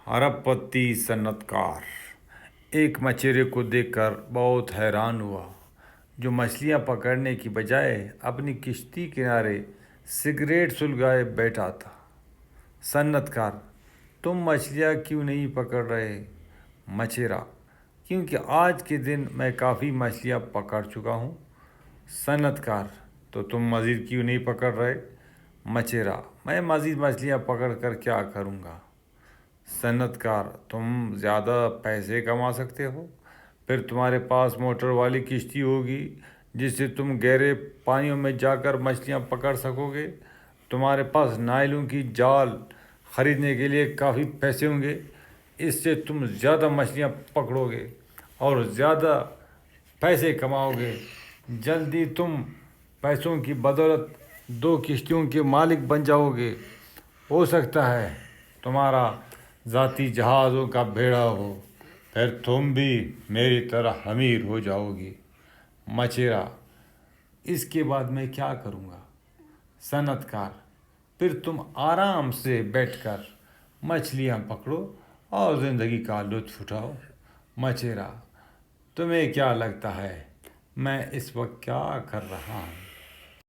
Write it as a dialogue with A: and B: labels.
A: ہرپتی صنعت کار ایک مچھیرے کو دیکھ کر بہت حیران ہوا جو مچھلیاں پکڑنے کی بجائے اپنی کشتی کنارے سگریٹ سلگائے بیٹھا تھا۔ صنعت کار: تم مچھلیاں کیوں نہیں پکڑ رہے؟ مچھیرا: کیونکہ آج کے دن میں کافی مچھلیاں پکڑ چکا ہوں۔ صنعت کار: تو تم مزید کیوں نہیں پکڑ رہے؟ مچھیرا: میں مزید مچھلیاں پکڑ کر کیا کروں گا؟ صنعت کار: تم زیادہ پیسے کما سکتے ہو، پھر تمہارے پاس موٹر والی کشتی ہوگی جس سے تم گہرے پانیوں میں جا کر مچھلیاں پکڑ سکو گے۔ تمہارے پاس نائلون کی جال خریدنے کے لیے کافی پیسے ہوں گے، اس سے تم زیادہ مچھلیاں پکڑو گے اور زیادہ پیسے کماؤ گے۔ جلدی تم پیسوں کی بدولت 2 کشتیوں کے مالک بن جاؤ گے۔ ہو سکتا ہے تمہارا ذاتی جہازوں کا بیڑا ہو، پھر تم بھی میری طرح امیر ہو جاؤ گی۔ مچھیرا: اس کے بعد میں کیا کروں گا؟ صنعت کار: پھر تم آرام سے بیٹھ کر مچھلیاں پکڑو اور زندگی کا لطف اٹھاؤ۔ مچھیرا: تمہیں کیا لگتا ہے میں اس وقت کیا کر رہا ہوں؟